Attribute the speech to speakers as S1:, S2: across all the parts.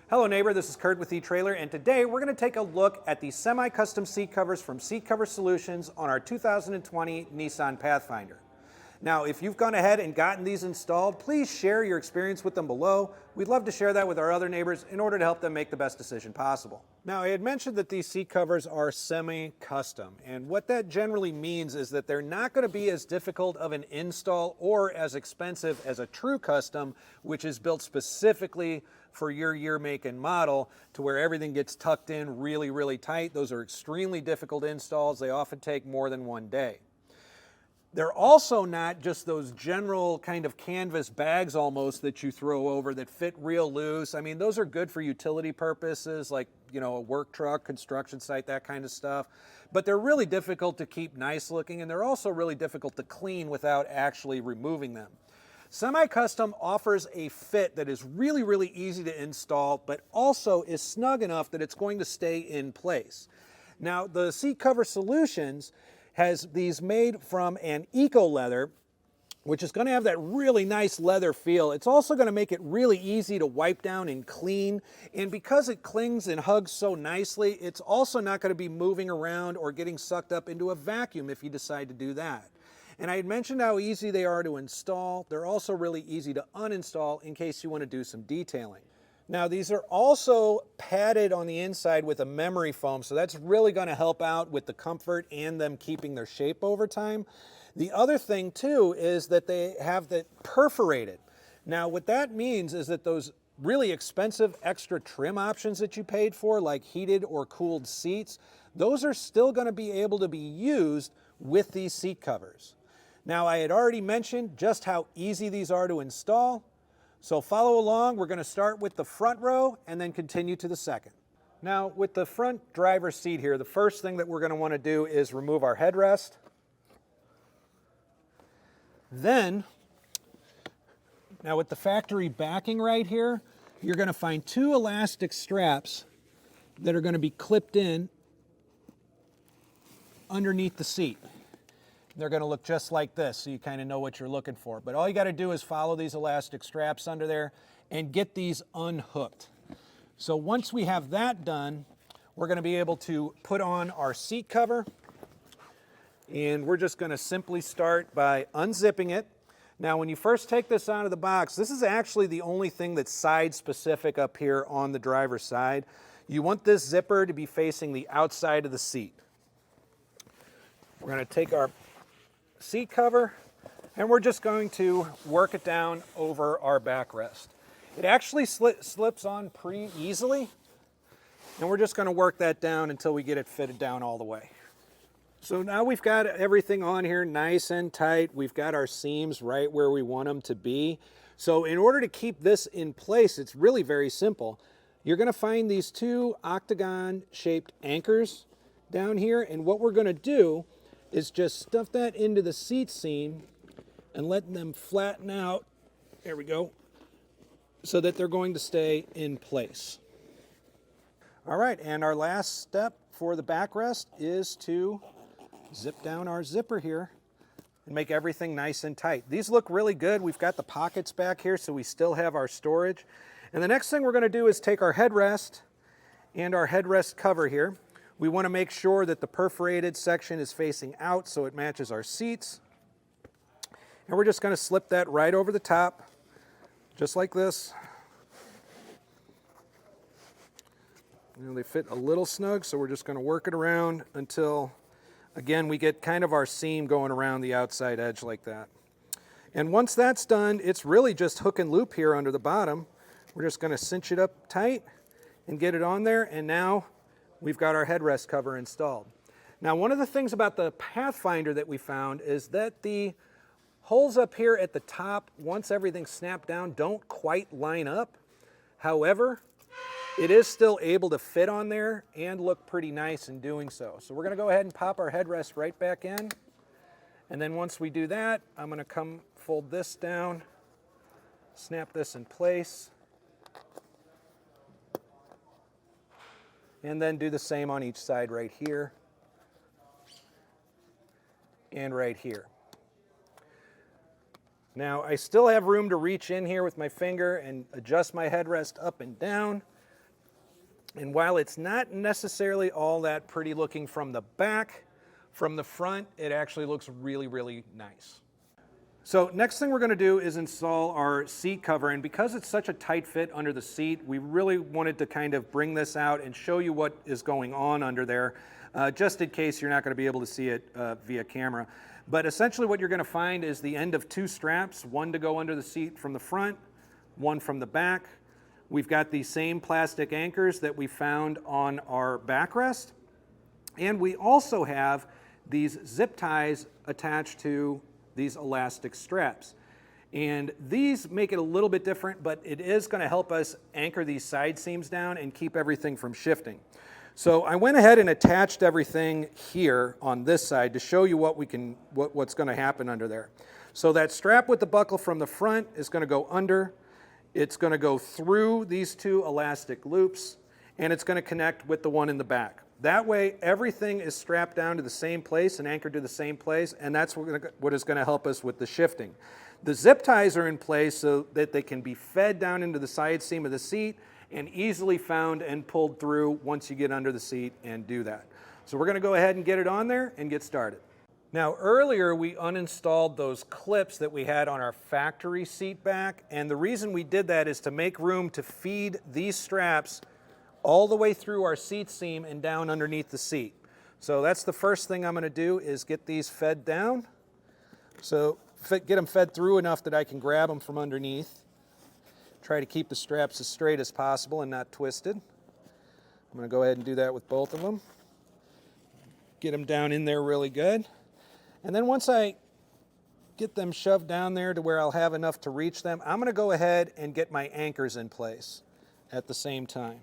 S1: Hello neighbor, this is Curt with etrailer, and today we're going to take a look at the semi-custom seat covers from Seat Cover Solutions on our 2020 Nissan Pathfinder. Now, if you've gone ahead and gotten these installed, please share your experience with them below. We'd love to share that with our other neighbors in order to help them make the best decision possible. Now, I had mentioned that these seat covers are semi-custom, and what that generally means is that they're not going to be as difficult of an install or as expensive as a true custom, which is built specifically for your year, make, and model, to where everything gets tucked in really, really tight. Those are extremely difficult installs. They often take more than one day. They're also not just those general kind of canvas bags almost that you throw over that fit real loose. I mean, those are good for utility purposes like, you know, a work truck, construction site, that kind of stuff. But they're really difficult to keep nice looking, and they're also really difficult to clean without actually removing them. Semi-custom offers a fit that is really, really easy to install, but also is snug enough that it's going to stay in place. Now, the Seat Cover Solutions has these made from an eco leather, which is going to have that really nice leather feel. It's also going to make it really easy to wipe down and clean. And because it clings and hugs so nicely, it's also not going to be moving around or getting sucked up into a vacuum if you decide to do that. And I had mentioned how easy they are to install. They're also really easy to uninstall in case you want to do some detailing. Now, these are also padded on the inside with a memory foam, so that's really going to help out with the comfort and them keeping their shape over time. The other thing too is that they have that perforated. Now, what that means is that those really expensive extra trim options that you paid for, like heated or cooled seats, those are still going to be able to be used with these seat covers. Now, I had already mentioned just how easy these are to install. So follow along. We're going to start with the front row and then continue to the second. Now, with the front driver's seat here, the first thing that we're going to want to do is remove our headrest. Then, now with the factory backing right here, you're going to find two elastic straps that are going to be clipped in underneath the seat. They're going to look just like this, so you kind of know what you're looking for. But all you got to do is follow these elastic straps under there and get these unhooked. So once we have that done, we're going to be able to put on our seat cover. And we're just going to simply start by unzipping it. Now, when you first take this out of the box, this is actually the only thing that's side specific up here on the driver's side. You want this zipper to be facing the outside of the seat. We're going to take our seat cover and we're just going to work it down over our backrest. It actually slips on pretty easily, and we're just going to work that down until we get it fitted down all the way. So now we've got everything on here nice and tight. We've got our seams right where we want them to be. So in order to keep this in place, it's really very simple. You're going to find these two octagon shaped anchors down here, and what we're going to do is just stuff that into the seat seam and let them flatten out, there we go, so that they're going to stay in place. All right, and our last step for the backrest is to zip down our zipper here and make everything nice and tight. These look really good. We've got the pockets back here, so we still have our storage. And the next thing we're going to do is take our headrest and our headrest cover here. We want to make sure that the perforated section is facing out so it matches our seats. And we're just going to slip that right over the top, just like this. You know, they fit a little snug, so we're just going to work it around until, again, we get kind of our seam going around the outside edge like that. And once that's done, it's really just hook and loop here under the bottom. We're just going to cinch it up tight and get it on there, and now we've got our headrest cover installed. Now, one of the things about the Pathfinder that we found is that the holes up here at the top, once everything's snapped down, don't quite line up. However, it is still able to fit on there and look pretty nice in doing so. So we're going to go ahead and pop our headrest right back in. And then once we do that, I'm going to come fold this down, snap this in place, and then do the same on each side right here and right here. Now, I still have room to reach in here with my finger and adjust my headrest up and down, And while it's not necessarily all that pretty looking from the back, from the front, it actually looks really, really nice. So next thing we're going to do is install our seat cover, and because it's such a tight fit under the seat, we really wanted to kind of bring this out and show you what is going on under there, just in case you're not going to be able to see it via camera. But essentially what you're going to find is the end of two straps, one to go under the seat from the front, one from the back. We've got the same plastic anchors that we found on our backrest, and we also have these zip ties attached to these elastic straps. And these make it a little bit different, but it is going to help us anchor these side seams down and keep everything from shifting. So I went ahead and attached everything here on this side to show you what's going to happen under there. So that strap with the buckle from the front is going to go under. It's going to go through these two elastic loops, and it's going to connect with the one in the back. That way, everything is strapped down to the same place and anchored to the same place, and that's what is going to help us with the shifting. The zip ties are in place so that they can be fed down into the side seam of the seat and easily found and pulled through once you get under the seat and do that. So we're going to go ahead and get it on there and get started. Now earlier we uninstalled those clips that we had on our factory seat back, and the reason we did that is to make room to feed these straps all the way through our seat seam and down underneath the seat. So that's the first thing I'm going to do is get these fed down. So get them fed through enough that I can grab them from underneath. Try to keep the straps as straight as possible and not twisted. I'm going to go ahead and do that with both of them. Get them down in there really good. And then once I get them shoved down there to where I'll have enough to reach them, I'm going to go ahead and get my anchors in place at the same time.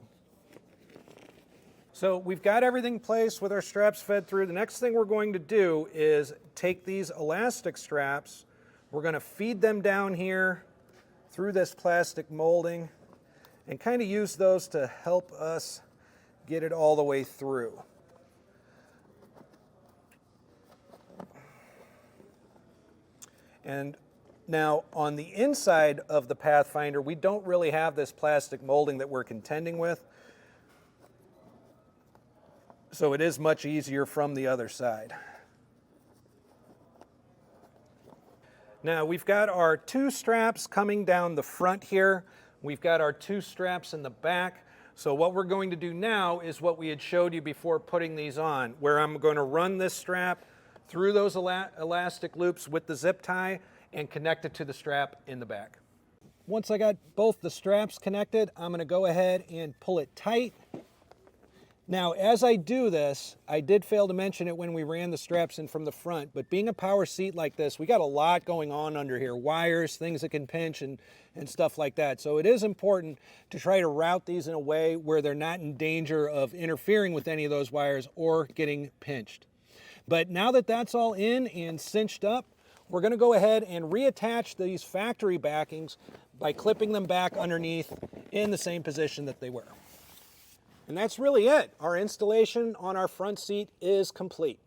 S1: So we've got everything placed with our straps fed through. The next thing we're going to do is take these elastic straps, we're going to feed them down here through this plastic molding and kind of use those to help us get it all the way through. And now on the inside of the Pathfinder, we don't really have this plastic molding that we're contending with. So it is much easier from the other side. Now we've got our two straps coming down the front here. We've got our two straps in the back. So what we're going to do now is what we had showed you before putting these on, where I'm going to run this strap through those elastic loops with the zip tie and connect it to the strap in the back. Once I got both the straps connected, I'm going to go ahead and pull it tight. Now, as I do this, I did fail to mention it when we ran the straps in from the front, but being a power seat like this, we got a lot going on under here, wires, things that can pinch and stuff like that. So it is important to try to route these in a way where they're not in danger of interfering with any of those wires or getting pinched. But now that that's all in and cinched up, we're going to go ahead and reattach these factory backings by clipping them back underneath in the same position that they were. And that's really it. Our installation on our front seat is complete.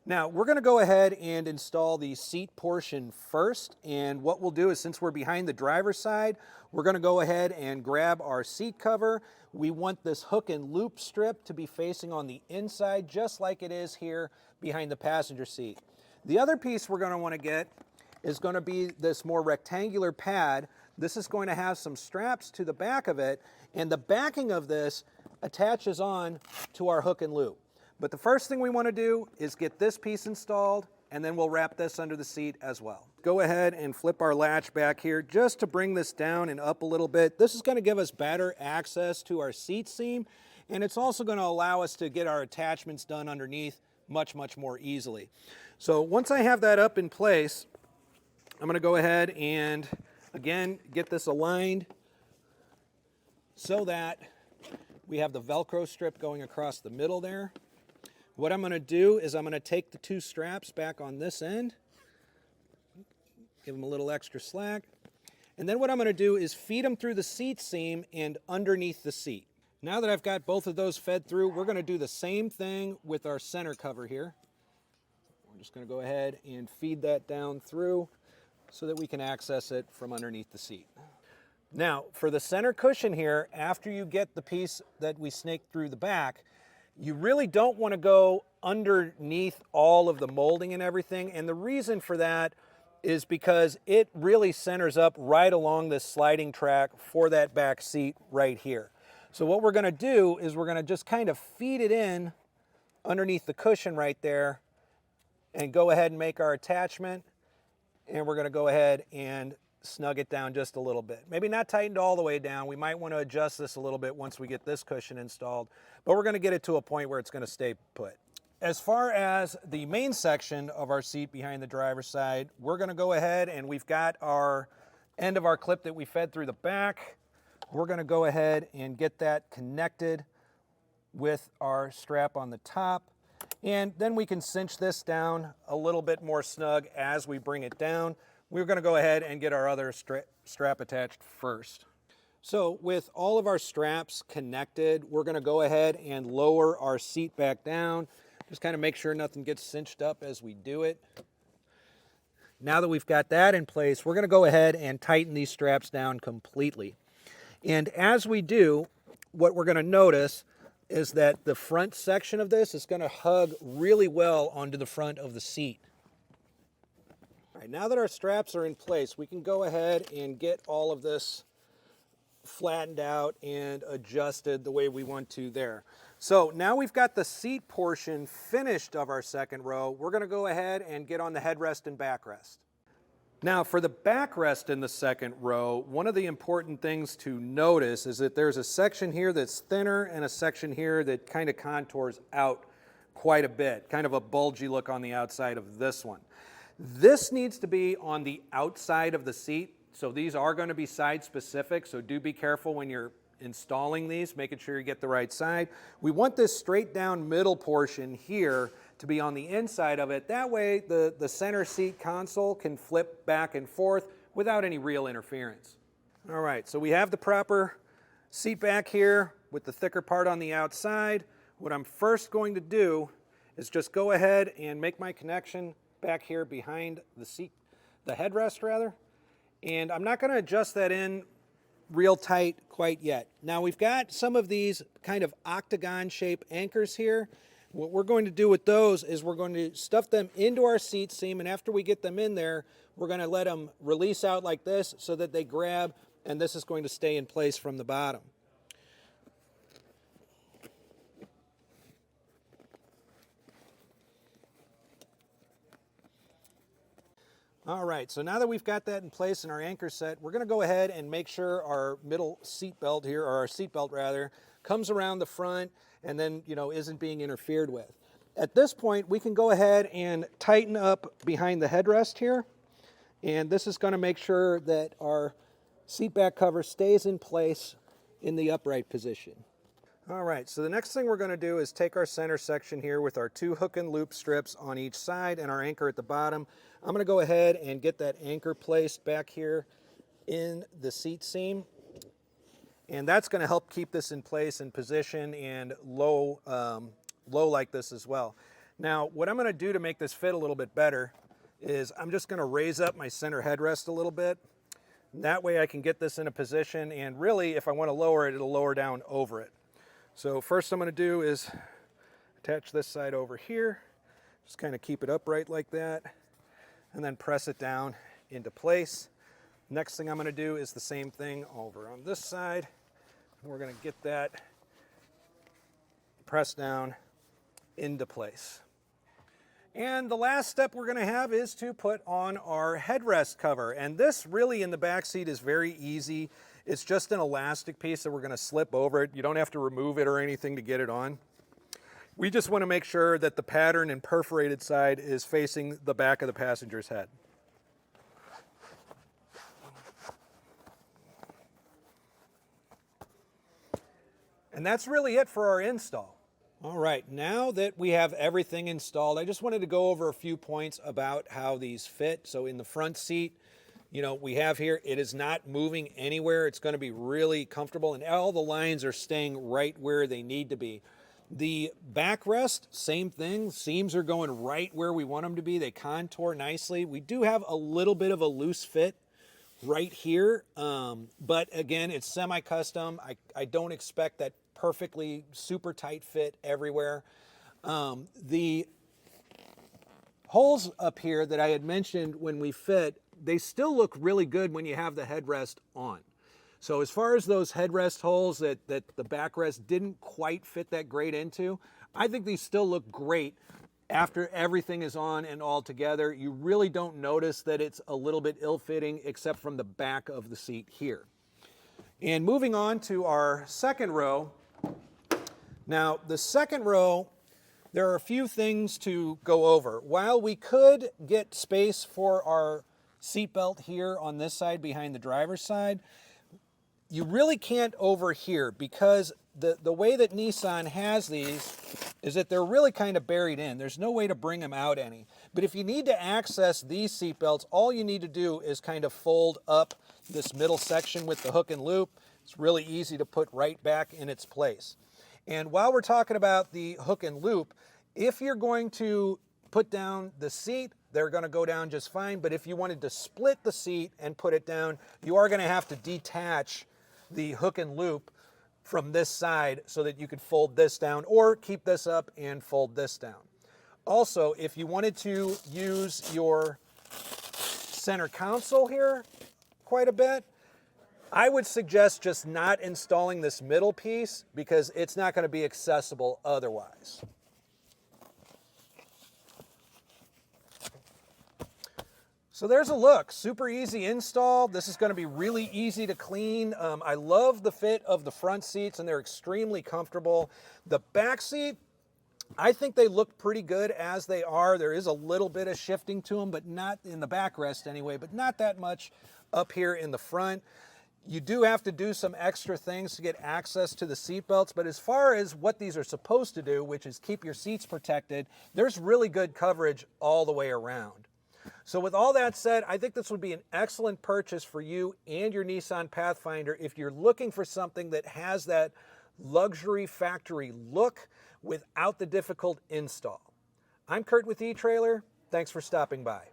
S1: Now we're going to go ahead and install the seat portion first, and what we'll do is, since we're behind the driver's side, we're going to go ahead and grab our seat cover. We want this hook and loop strip to be facing on the inside just like it is here behind the passenger seat. The other piece we're going to want to get is going to be this more rectangular pad. This is going to have some straps to the back of it, and the backing of this attaches on to our hook and loop. But the first thing we want to do is get this piece installed, and then we'll wrap this under the seat as well. Go ahead and flip our latch back here just to bring this down and up a little bit. This is going to give us better access to our seat seam, and it's also going to allow us to get our attachments done underneath much more easily. So once I have that up in place, I'm going to go ahead and again get this aligned so that we have the Velcro strip going across the middle there. What I'm going to do is I'm going to take the two straps back on this end, give them a little extra slack, and then what I'm going to do is feed them through the seat seam and underneath the seat. Now that I've got both of those fed through, we're going to do the same thing with our center cover here. We're just going to go ahead and feed that down through so that we can access it from underneath the seat. Now, for the center cushion here, after you get the piece that we snaked through the back, you really don't want to go underneath all of the molding and everything. And the reason for that is because it really centers up right along this sliding track for that back seat right here. So what we're going to do is we're going to just kind of feed it in underneath the cushion right there and go ahead and make our attachment. And we're going to go ahead and snug it down just a little bit. Maybe not tightened all the way down. We might want to adjust this a little bit once we get this cushion installed, but we're going to get it to a point where it's going to stay put. As far as the main section of our seat behind the driver's side, we're going to go ahead and we've got our end of our clip that we fed through the back. We're going to go ahead and get that connected with our strap on the top. And then we can cinch this down a little bit more snug as we bring it down. We're going to go ahead and get our other strap attached first. So with all of our straps connected, we're going to go ahead and lower our seat back down. Just kind of make sure nothing gets cinched up as we do it. Now that we've got that in place, we're going to go ahead and tighten these straps down completely. And as we do, what we're going to notice is that the front section of this is going to hug really well onto the front of the seat. All right, now that our straps are in place, we can go ahead and get all of this flattened out and adjusted the way we want to there. So now we've got the seat portion finished of our second row. We're going to go ahead and get on the headrest and backrest. Now for the backrest in the second row, one of the important things to notice is that there's a section here that's thinner and a section here that kind of contours out quite a bit, kind of a bulgy look on the outside of this one. This needs to be on the outside of the seat, so these are going to be side specific, so do be careful when you're installing these, making sure you get the right side. We want this straight down middle portion here to be on the inside of it. That way the center seat console can flip back and forth without any real interference. All right, so we have the proper seat back here with the thicker part on the outside. What I'm first going to do is just go ahead and make my connection back here behind the seat, the headrest rather. And I'm not going to adjust that in real tight quite yet. Now we've got some of these kind of octagon shaped anchors here. What we're going to do with those is we're going to stuff them into our seat seam, and after we get them in there, we're going to let them release out like this so that they grab, and this is going to stay in place from the bottom. All right, so now that we've got that in place and our anchor set, we're going to go ahead and make sure our middle seat belt here, or our seat belt rather, comes around the front and then, isn't being interfered with. At this point, we can go ahead and tighten up behind the headrest here. And this is going to make sure that our seat back cover stays in place in the upright position. All right, so the next thing we're going to do is take our center section here with our 2 hook and loop strips on each side and our anchor at the bottom. I'm going to go ahead and get that anchor placed back here in the seat seam. And that's going to help keep this in place and position and low like this as well. Now, what I'm going to do to make this fit a little bit better is I'm just going to raise up my center headrest a little bit. That way I can get this in a position, and really if I want to lower it, it'll lower down over it. So first I'm going to do is attach this side over here, just kind of keep it upright like that, and then press it down into place. Next thing I'm going to do is the same thing over on this side. We're going to get that pressed down into place. And the last step we're going to have is to put on our headrest cover. And this really in the back seat is very easy. It's just an elastic piece that we're going to slip over it. You don't have to remove it or anything to get it on. We just want to make sure that the pattern and perforated side is facing the back of the passenger's head. And that's really it for our install. All right, now that we have everything installed, I just wanted to go over a few points about how these fit. So in the front seat, we have here, it is not moving anywhere. It's going to be really comfortable, and all the lines are staying right where they need to be. The backrest, same thing. Seams are going right where we want them to be. They contour nicely. We do have a little bit of a loose fit right here. But again, it's semi-custom. I don't expect that perfectly super tight fit everywhere. The holes up here that I had mentioned when we fit, they still look really good when you have the headrest on. So as far as those headrest holes that the backrest didn't quite fit that great into, I think these still look great after everything is on and all together. You really don't notice that it's a little bit ill-fitting except from the back of the seat here. And moving on to our second row. Now the second row, there are a few things to go over. While we could get space for our seatbelt here on this side behind the driver's side, you really can't over here because the way that Nissan has these is that they're really kind of buried in. There's no way to bring them out any. But if you need to access these seatbelts, all you need to do is kind of fold up this middle section with the hook and loop. It's really easy to put right back in its place. And while we're talking about the hook and loop, if you're going to put down the seat, they're going to go down just fine. But if you wanted to split the seat and put it down, you are going to have to detach the hook and loop from this side so that you could fold this down or keep this up and fold this down. Also, if you wanted to use your center console here quite a bit, I would suggest just not installing this middle piece because it's not going to be accessible otherwise. So there's a look, super easy install. This is going to be really easy to clean. I love the fit of the front seats and they're extremely comfortable. The back seat, I think they look pretty good as they are. There is a little bit of shifting to them, but not in the backrest anyway, but not that much up here in the front. You do have to do some extra things to get access to the seat belts, but as far as what these are supposed to do, which is keep your seats protected, there's really good coverage all the way around. So with all that said, I think this would be an excellent purchase for you and your Nissan Pathfinder if you're looking for something that has that luxury factory look without the difficult install. I'm Curt with eTrailer. Thanks for stopping by.